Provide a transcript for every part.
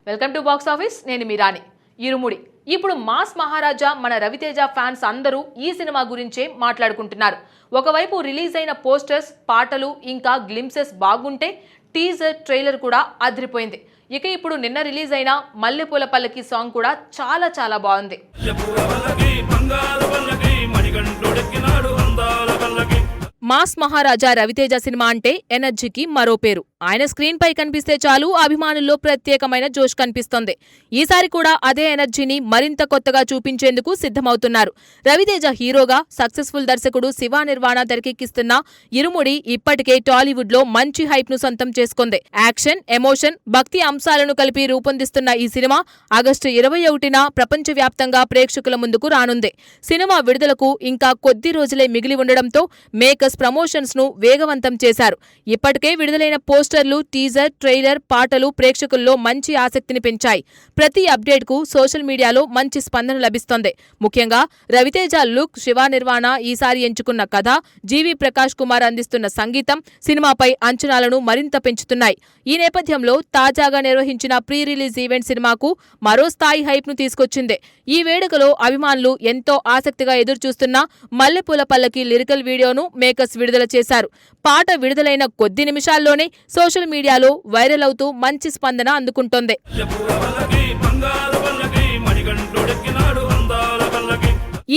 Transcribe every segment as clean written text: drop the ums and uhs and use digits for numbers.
Welcome to box office. నేను మీరాని. ఇరుముడి ఇప్పుడు mass మహారాజా మన రవితేజ ఫ్యాన్స్ అందరూ ఈ సినిమా గురించే మాట్లాడుకుంటున్నారు. ఒకవైపు రిలీజ్ అయిన పోస్టర్స్, పాటలు ఇంకా గ్లింప్సెస్ బాగుంటే టీజర్, ట్రైలర్ కూడా అదిరిపోయింది. ఇక ఇప్పుడు నిన్న రిలీజ్ అయిన మల్లెపూల పల్లకి సాంగ్ కూడా చాలా చాలా బాగుంది. మాస్ మహారాజా రవితేజ సినిమా అంటే ఎనర్జీకి మరో పేరు. ఆయన స్క్రీన్ పై కనిపిస్తే చాలు అభిమానుల్లో ప్రత్యేకమైన జోష్ కనిపిస్తోంది. ఈసారి కూడా అదే ఎనర్జీని మరింత కొత్తగా చూపించేందుకు సిద్ధమవుతున్నారు. రవితేజ హీరోగా సక్సెస్ఫుల్ దర్శకుడు శివ నిర్వాణ తెరకెక్కిస్తున్న ఇరుముడి ఇప్పటికే టాలీవుడ్ లో మంచి హైప్ ను సొంతం చేసుకుంది. యాక్షన్, ఎమోషన్, భక్తి అంశాలను కలిపి రూపొందిస్తున్న ఈ సినిమా ఆగస్టు 21న ప్రపంచవ్యాప్తంగా ప్రేక్షకుల ముందుకు రానుంది. సినిమా విడుదలకు ఇంకా కొద్ది రోజులే మిగిలి ఉండడంతో మేకర్స్ ప్రమోషన్స్ ను వేగవంతం చేశారు. ఇప్పటికే విడుదలైన పోస్టర్లు, టీజర్, ట్రైలర్, పాటలు ప్రేక్షకుల్లో మంచి ఆసక్తిని పెంచాయి. ప్రతి అప్డేట్ కు సోషల్ మీడియాలో మంచి స్పందన లభిస్తోంది. ముఖ్యంగా రవితేజ లుక్, శివ నిర్వాణ ఈసారి ఎంచుకున్న కథ, జీవి ప్రకాష్ కుమార్ అందిస్తున్న సంగీతం సినిమాపై అంచనాలను మరింత పెంచుతున్నాయి. ఈ నేపథ్యంలో తాజాగా నిర్వహించిన ప్రీ రిలీజ్ ఈవెంట్ సినిమాకు మరో స్థాయి హైప్ ను తీసుకొచ్చింది. ఈ వేడుకలో అభిమానులు ఎంతో ఆసక్తిగా ఎదురుచూస్తున్న మల్లెపూల పల్లకి లిరికల్ వీడియోను మేకర్స్ విడుదల చేశారు. పాట విడుదలైన కొద్ది నిమిషాల్లోనే సోషల్ మీడియాలో వైరల్ అవుతూ మంచి స్పందన అందుకుంటోంది.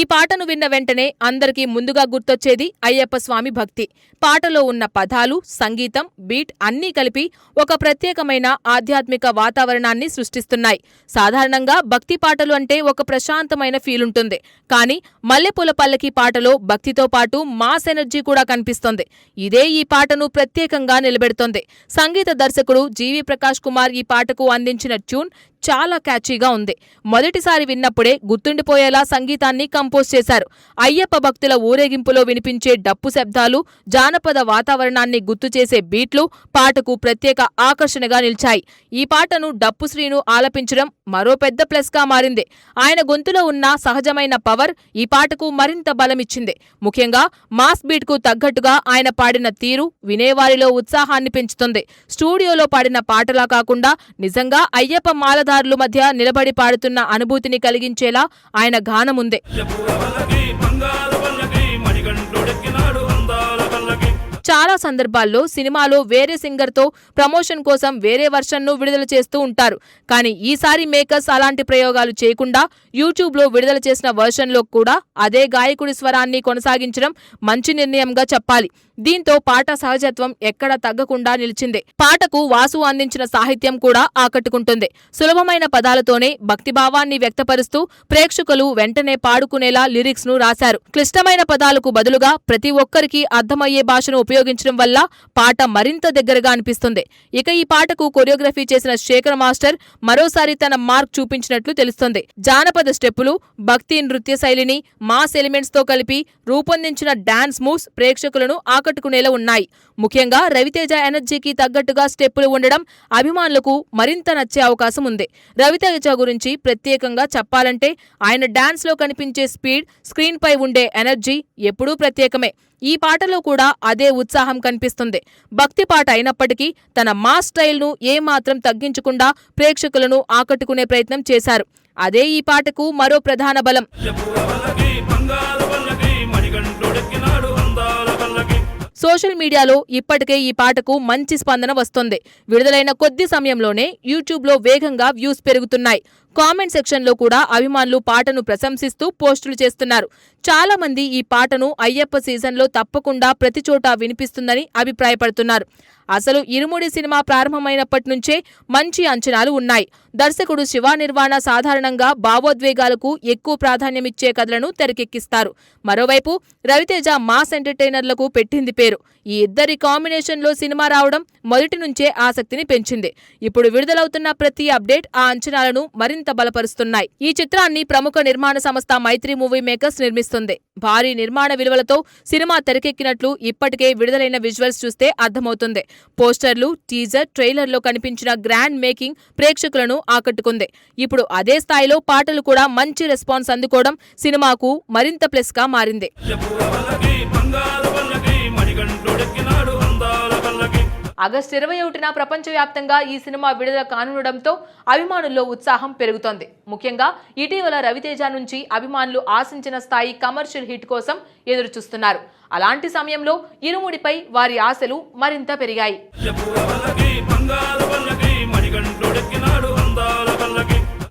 ఈ పాటను విన్న వెంటనే అందరికీ ముందుగా గుర్తొచ్చేది అయ్యప్ప స్వామి భక్తి. పాటలో ఉన్న పదాలు, సంగీతం, బీట్ అన్నీ కలిపి ఒక ప్రత్యేకమైన ఆధ్యాత్మిక వాతావరణాన్ని సృష్టిస్తున్నాయి. సాధారణంగా భక్తి పాటలు అంటే ఒక ప్రశాంతమైన ఫీల్ ఉంటుంది. కానీ మల్లెపూల పల్లకి పాటలో భక్తితో పాటు మాస్ ఎనర్జీ కూడా కనిపిస్తోంది. ఇదే ఈ పాటను ప్రత్యేకంగా నిలబెడుతోంది. సంగీత దర్శకుడు జీవి ప్రకాష్ కుమార్ ఈ పాటకు అందించిన ట్యూన్ చాలా క్యాచీగా ఉంది. మొదటిసారి విన్నప్పుడే గుర్తుండిపోయేలా సంగీతాన్ని కంపోజ్ చేశారు. అయ్యప్ప భక్తుల ఊరేగింపులో వినిపించే డప్పు శబ్దాలు, జానపద వాతావరణాన్ని గుర్తు చేసే బీట్లు పాటకు ప్రత్యేక ఆకర్షణగా నిలిచాయి. ఈ పాటను డప్పు శ్రీను ఆలపించడం మరో పెద్ద ప్లస్ గా మారింది. ఆయన గొంతులో ఉన్న సహజమైన పవర్ ఈ పాటకు మరింత బలమిచ్చింది. ముఖ్యంగా మాస్ బీట్ కు తగ్గట్టుగా ఆయన పాడిన తీరు వినేవారిలో ఉత్సాహాన్ని పెంచుతుంది. స్టూడియోలో పాడిన పాటలా కాకుండా నిజంగా అయ్యప్ప మాలదారుల మధ్య నిలబడి పాడుతున్న అనుభూతిని కలిగించేలా ఆయన గానముంది. చాలా సందర్భాల్లో సినిమాలో వేరే సింగర్తో ప్రమోషన్ కోసం వేరే వర్షన్ను విడుదల చేస్తూ ఉంటారు. కానీ ఈసారి మేకర్స్ అలాంటి ప్రయోగాలు చేయకుండా యూట్యూబ్లో విడుదల చేసిన వర్షన్లో కూడా అదే గాయకుడి స్వరాన్ని కొనసాగించడం మంచి నిర్ణయంగా చెప్పాలి. దీంతో పాట సహజత్వం ఎక్కడా తగ్గకుండా నిలిచింది. పాటకు వాసు అందించిన సాహిత్యం కూడా ఆకట్టుకుంటుంది. సులభమైన పదాలతోనే భక్తిభావాన్ని వ్యక్తపరుస్తూ ప్రేక్షకులు వెంటనే పాడుకునేలా లిరిక్స్ ను రాశారు. క్లిష్టమైన పదాలకు బదులుగా ప్రతి ఒక్కరికి అర్థమయ్యే భాషను ఉపయోగించడం వల్ల పాట మరింత దగ్గరగా అనిపిస్తుంది. ఇక ఈ పాటకు కొరియోగ్రఫీ చేసిన శేఖర్ మాస్టర్ మరోసారి తన మార్క్ చూపించినట్లు తెలుస్తోంది. జానపద స్టెప్పులు, భక్తి నృత్య శైలిని మాస్ ఎలిమెంట్స్ తో కలిపి రూపొందించిన డాన్స్ మూవ్స్ ప్రేక్షకులను ఆకట్టుకునేలా ఉన్నాయి. ముఖ్యంగా రవితేజ ఎనర్జీకి తగ్గట్టుగా స్టెప్పులు ఉండడం అభిమానులకు మరింత నచ్చే అవకాశం ఉంది. రవితేజ గురించి ప్రత్యేకంగా చెప్పాలంటే ఆయన డాన్స్ లో కనిపించే స్పీడ్, స్క్రీన్ పై ఉండే ఎనర్జీ ఎప్పుడూ ప్రత్యేకమే. ఈ పాటలో కూడా అదే ఉత్సాహం కనిపిస్తుంది. భక్తి పాట అయినప్పటికీ తన మాస్ స్టైల్ను ఏమాత్రం తగ్గించకుండా ప్రేక్షకులను ఆకట్టుకునే ప్రయత్నం చేశారు. అదే ఈ పాటకు మరో ప్రధాన బలం. సోషల్ మీడియాలో ఇప్పటికే ఈ పాటకు మంచి స్పందన వస్తోంది. విడుదలైన కొద్ది సమయంలోనే యూట్యూబ్లో వేగంగా వ్యూస్ పెరుగుతున్నాయి. కామెంట్ సెక్షన్లో కూడా అభిమానులు పాటను ప్రశంసిస్తూ పోస్టులు చేస్తున్నారు. చాలా మంది ఈ పాటను అయ్యప్ప సీజన్లో తప్పకుండా ప్రతి చోట వినిపిస్తుందని అభిప్రాయపడుతున్నారు. అసలు ఇరుముడి సినిమా ప్రారంభమైనప్పటి నుంచే మంచి అంచనాలు ఉన్నాయి. దర్శకుడు శివ నిర్వాణ సాధారణంగా భావోద్వేగాలకు ఎక్కువ ప్రాధాన్యమిచ్చే కథలను తెరకెక్కిస్తారు. మరోవైపు రవితేజ మాస్ ఎంటర్టైనర్లకు పెట్టింది పేరు. ఈ ఇద్దరి కాంబినేషన్లో సినిమా రావడం మొదటి నుంచే ఆసక్తిని పెంచింది. ఇప్పుడు విడుదలవుతున్న ప్రతి అప్డేట్ ఆ అంచనాలను మరింత బలపరుస్తున్నాయి. ఈ చిత్రాన్ని ప్రముఖ నిర్మాణ సంస్థ మైత్రి మూవీ మేకర్స్ నిర్మిస్తుంది. భారీ నిర్మాణ విలువలతో సినిమా తెరకెక్కినట్లు ఇప్పటికే విడుదలైన విజువల్స్ చూస్తే అర్థమవుతుంది. పోస్టర్లు, టీజర్, ట్రైలర్లో కనిపించిన గ్రాండ్ మేకింగ్ ప్రేక్షకులను ఆకట్టుకుంది. ఇప్పుడు అదే స్థాయిలో పాటలు కూడా మంచి రెస్పాన్స్ అందుకోవడం సినిమాకు మరింత ప్లస్ గా మారింది. ఆగస్టు 21న ప్రపంచవ్యాప్తంగా ఈ సినిమా విడుదల కానుండడంతో అభిమానుల్లో ఉత్సాహం పెరుగుతోంది. ముఖ్యంగా ఇటీవల రవితేజ నుంచి అభిమానులు ఆశించిన స్థాయి కమర్షియల్ హిట్ కోసం ఎదురు చూస్తున్నారు. అలాంటి సమయంలో ఇరుముడిపై వారి ఆశలు మరింత పెరిగాయి.